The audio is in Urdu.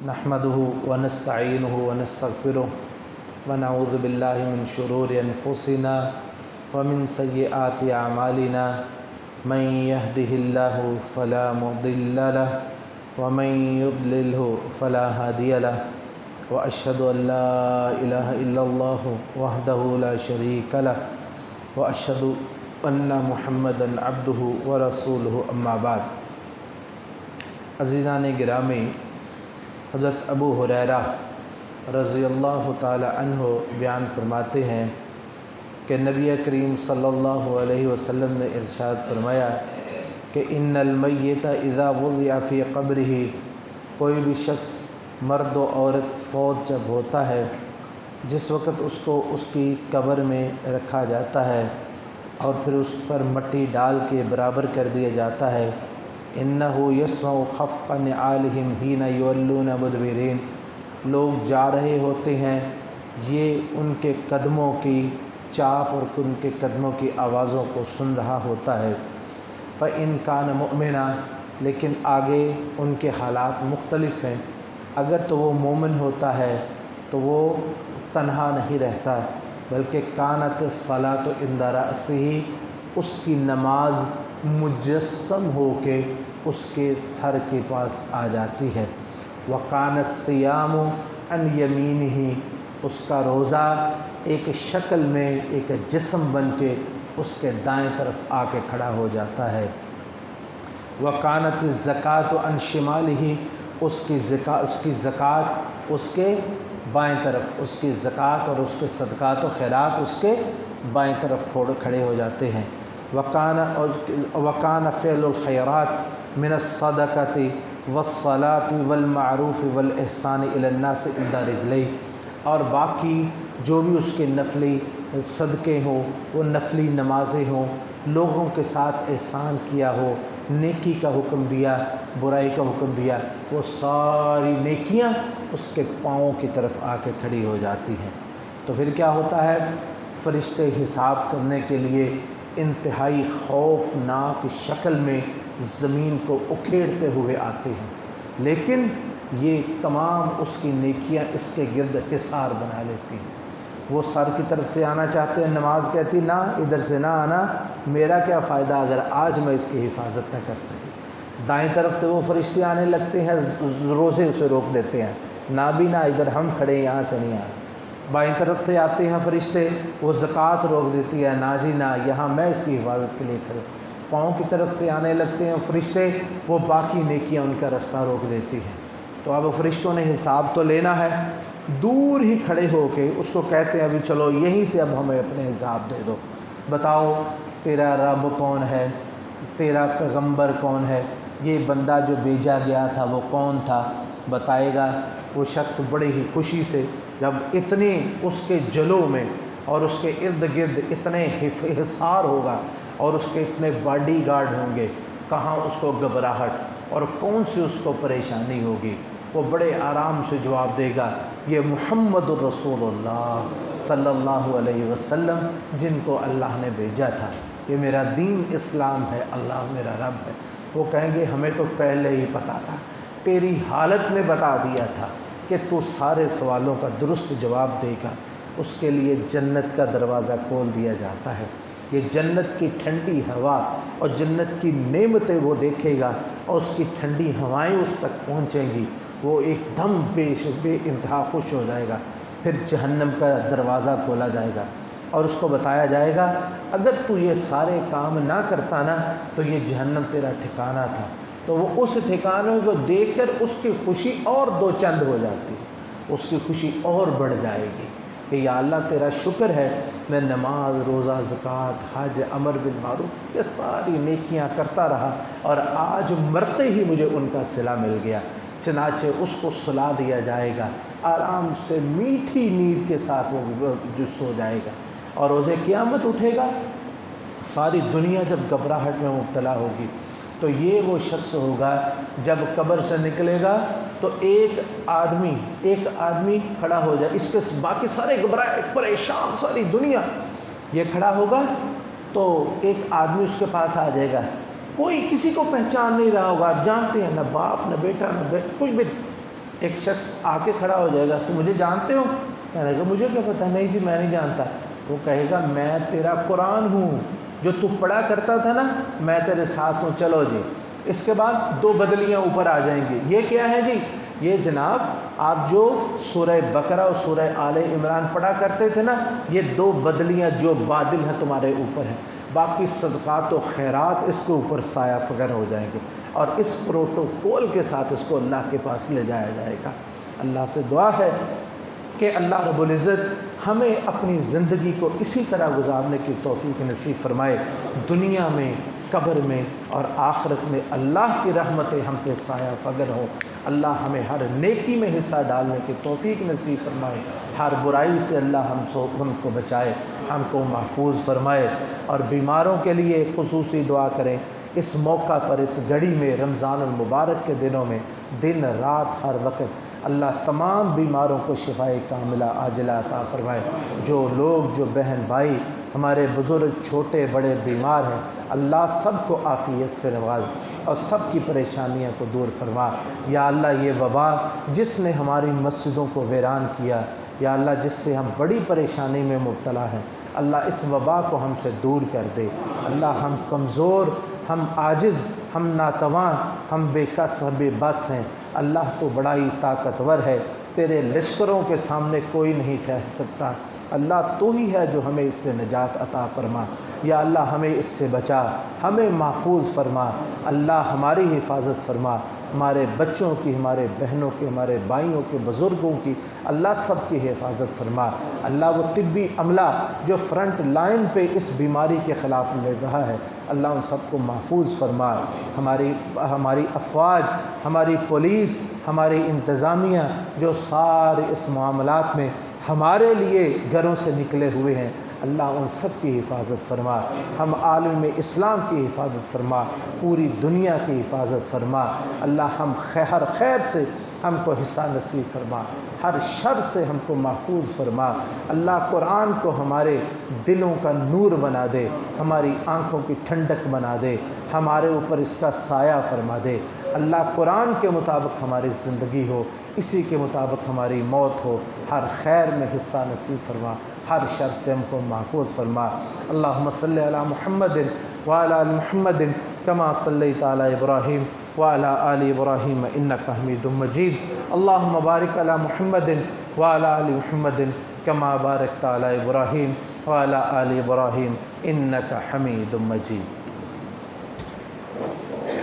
نحمده ونستعينه ونستغفره ونعوذ بالله من شرور أنفسنا ومن سيئات أعمالنا من يهده الله فلا مضل له ومن يضلله فلا هادي له وأشهد أن لا إله إلا الله وحده لا شريك له وأشهد أن محمدا عبده ورسوله أما بعد۔ عزیزان گرامی، حضرت ابو ہریرہ رضی اللہ تعالی عنہ بیان فرماتے ہیں کہ نبی کریم صلی اللہ علیہ وسلم نے ارشاد فرمایا کہ ان المیت اذا وضع فی قبرہ، کوئی بھی شخص مرد و عورت فوت جب ہوتا ہے، جس وقت اس کو اس کی قبر میں رکھا جاتا ہے اور پھر اس پر مٹی ڈال کے برابر کر دیا جاتا ہے، انہ یسمع خفق نعالہم حین یولون مدبرین، لوگ جا رہے ہوتے ہیں، یہ ان کے قدموں کی چاپ اور ان کے قدموں کی آوازوں کو سن رہا ہوتا ہے۔ فَإِن كَانَ مُؤْمِنًا، لیکن آگے ان کے حالات مختلف ہیں۔ اگر تو وہ مومن ہوتا ہے تو وہ تنہا نہیں رہتا، بلکہ کانت الصلاۃ عند رأسہ، اس کی نماز مجسم ہو کے اس کے سر کے پاس آ جاتی ہے۔ وَكَانَ الصِّيَامُ عَنْ يَمِينِهِ، اس کا روزہ ایک شکل میں ایک جسم بن کے اس کے دائیں طرف آ کے کھڑا ہو جاتا ہے۔ وَكَانَتِ الزَّكَاةُ عَنْ شِمَالِهِ، اس کی زکوٰۃ اس کے بائیں طرف، اس کی زکوٰۃ اور اس کے صدقات و خیرات اس کے بائیں طرف کھڑے ہو جاتے ہیں۔ وَكَانَ فِعْلُ الْخَيْرَاتِ مِنَ الصَّدَقَةِ وَالصَّلَاةِ وَالْمَعْرُوفِ وَالْإِحْسَانِ إِلَى النَّاسِ عِنْدَ رِجْلَيْهِ، اور باقی جو بھی اس کے نفلی صدقے ہوں، وہ نفلی نمازیں ہوں، لوگوں کے ساتھ احسان کیا ہو، نیکی کا حکم دیا، برائی کا حکم دیا، وہ ساری نیکیاں اس کے پاؤں کی طرف آ کے کھڑی ہو جاتی ہیں۔ تو پھر کیا ہوتا ہے؟ فرشتے حساب کرنے کے لیے انتہائی خوفناک شکل میں زمین کو اکھیڑتے ہوئے آتے ہیں، لیکن یہ تمام اس کی نیکیاں اس کے گرد حصار بنا لیتی ہیں۔ وہ سر کی طرف سے آنا چاہتے ہیں، نماز کہتی نہ، ادھر سے نہ آنا، میرا کیا فائدہ اگر آج میں اس کی حفاظت نہ کر سکی۔ دائیں طرف سے وہ فرشتے آنے لگتے ہیں، روزے اسے روک دیتے ہیں، نہ بھی نہ، ادھر ہم کھڑے یہاں سے نہیں آنا۔ بائیں طرف سے آتے ہیں فرشتے، وہ زکوٰۃ روک دیتی ہے، نہ جی نہ، یہاں میں اس کی حفاظت کے لیے کھڑے۔ پاؤں کی طرف سے آنے لگتے ہیں فرشتے، وہ باقی نیکیاں ان کا رستہ روک دیتی ہیں۔ تو اب فرشتوں نے حساب تو لینا ہے، دور ہی کھڑے ہو کے اس کو کہتے ہیں ابھی چلو یہیں سے اب ہمیں اپنے حساب دے دو، بتاؤ تیرا رب کون ہے، تیرا پیغمبر کون ہے، یہ بندہ جو بھیجا گیا تھا وہ کون تھا، بتائے گا۔ وہ شخص بڑی ہی خوشی سے، جب اتنی اس کے جلو میں اور اس کے ارد گرد اتنے حصار ہوگا اور اس کے اتنے باڈی گارڈ ہوں گے، کہاں اس کو گھبراہٹ اور کون سی اس کو پریشانی ہوگی، وہ بڑے آرام سے جواب دے گا، یہ محمد الرسول اللہ صلی اللہ علیہ وسلم جن کو اللہ نے بھیجا تھا، یہ میرا دین اسلام ہے، اللہ میرا رب ہے۔ وہ کہیں گے ہمیں تو پہلے ہی پتہ تھا، تیری حالت میں بتا دیا تھا کہ تو سارے سوالوں کا درست جواب دے گا، اس کے لیے جنت کا دروازہ کھول دیا جاتا ہے۔ یہ جنت کی ٹھنڈی ہوا اور جنت کی نعمتیں وہ دیکھے گا اور اس کی ٹھنڈی ہوائیں اس تک پہنچیں گی، وہ ایک دم بے انتہا خوش ہو جائے گا۔ پھر جہنم کا دروازہ کھولا جائے گا اور اس کو بتایا جائے گا اگر تو یہ سارے کام نہ کرتا نا تو یہ جہنم تیرا ٹھکانہ تھا۔ تو وہ اس ٹھکانے کو دیکھ کر اس کی خوشی اور دو چند ہو جاتی ہے، اس کی خوشی اور بڑھ جائے گی کہ یا اللہ تیرا شکر ہے، میں نماز، روزہ، زکوٰۃ، حج، امر بالمعروف، یہ ساری نیکیاں کرتا رہا اور آج مرتے ہی مجھے ان کا صلہ مل گیا۔ چنانچہ اس کو سلا دیا جائے گا، آرام سے میٹھی نیند کے ساتھ وہ جو سو جائے گا، اور روز قیامت اٹھے گا۔ ساری دنیا جب گھبراہٹ میں مبتلا ہوگی تو یہ وہ شخص ہوگا جب قبر سے نکلے گا تو ایک آدمی کھڑا ہو جائے، اس کے باقی سارے گھبرائے پریشان ساری دنیا، یہ کھڑا ہوگا تو ایک آدمی اس کے پاس آ جائے گا، کوئی کسی کو پہچان نہیں رہا ہوگا، آپ جانتے ہیں، نہ باپ نہ بیٹا نہ کوئی بھی، ایک شخص آ کے کھڑا ہو جائے گا، تو مجھے جانتے ہو؟ کہنے لگا مجھے کیا پتہ، نہیں جی میں نہیں جانتا۔ وہ کہے گا میں تیرا قرآن ہوں، جو تو پڑھا کرتا تھا نا، میں تیرے ساتھ ہوں، چلو جی۔ اس کے بعد دو بدلیاں اوپر آ جائیں گی۔ یہ کیا ہے جی؟ یہ جناب آپ جو سورہ بقرہ اور سورہ آل عمران پڑھا کرتے تھے نا، یہ دو بدلیاں جو بادل ہیں تمہارے اوپر ہیں، باقی صدقات و خیرات اس کے اوپر سایہ فگر ہو جائیں گے، اور اس پروٹوکول کے ساتھ اس کو اللہ کے پاس لے جایا جائے گا۔ اللہ سے دعا ہے کہ اللہ رب العزت ہمیں اپنی زندگی کو اسی طرح گزارنے کی توفیق نصیب فرمائے، دنیا میں، قبر میں اور آخرت میں اللہ کی رحمتیں ہم پہ سایہ فگر ہوں۔ اللہ ہمیں ہر نیکی میں حصہ ڈالنے کی توفیق نصیب فرمائے، ہر برائی سے اللہ ہم کو بچائے، ہم کو محفوظ فرمائے، اور بیماروں کے لیے خصوصی دعا کریں۔ اس موقع پر، اس گھڑی میں، رمضان المبارک کے دنوں میں، دن رات ہر وقت اللہ تمام بیماروں کو شفائے کاملہ عاجلہ عطا فرمائے۔ جو لوگ، جو بہن بھائی ہمارے بزرگ چھوٹے بڑے بیمار ہیں، اللہ سب کو عافیت سے نواز اور سب کی پریشانیوں کو دور فرما۔ یا اللہ یہ وبا جس نے ہماری مسجدوں کو ویران کیا، یا اللہ جس سے ہم بڑی پریشانی میں مبتلا ہیں، اللہ اس وبا کو ہم سے دور کر دے۔ اللہ ہم کمزور، ہم عاجز، ہم ناتواں، ہم بے کس، ہم بے بس ہیں، اللہ تو بڑا ہی طاقتور ہے، تیرے لشکروں کے سامنے کوئی نہیں ٹھہر سکتا۔ اللہ تو ہی ہے جو ہمیں اس سے نجات عطا فرما۔ یا اللہ ہمیں اس سے بچا، ہمیں محفوظ فرما۔ اللہ ہماری حفاظت فرما، ہمارے بچوں کی، ہمارے بہنوں کی، ہمارے بھائیوں کے، بزرگوں کی، اللہ سب کی حفاظت فرما۔ اللہ وہ طبی عملہ جو فرنٹ لائن پہ اس بیماری کے خلاف لڑ رہا ہے، اللہ ان سب کو محفوظ فرما۔ ہماری افواج، ہماری پولیس، ہماری انتظامیہ جو سارے اس معاملات میں ہمارے لیے گھروں سے نکلے ہوئے ہیں، اللہ ان سب کی حفاظت فرما۔ ہم عالم اسلام کی حفاظت فرما، پوری دنیا کی حفاظت فرما۔ اللہ ہم ہر خیر سے ہم کو حصہ نصیب فرما، ہر شر سے ہم کو محفوظ فرما۔ اللہ قرآن کو ہمارے دلوں کا نور بنا دے، ہماری آنکھوں کی ٹھنڈک بنا دے، ہمارے اوپر اس کا سایہ فرما دے۔ اللہ قرآن کے مطابق ہماری زندگی ہو، اسی کے مطابق ہماری موت ہو، ہر خیر میں حصہ نصیب فرما، ہر شر سے ہم کو محفوظ فرما۔ اللہم صلی علی محمد وعلی آل محمد کما صلیت علی ابراہیم وعلی آل ابراہیم انک حمید مجید۔ اللہم بارک علی محمد وعلی آل محمد کما بارکت علی ابراہیم وعلی آل ابراہیم انک حمید مجید۔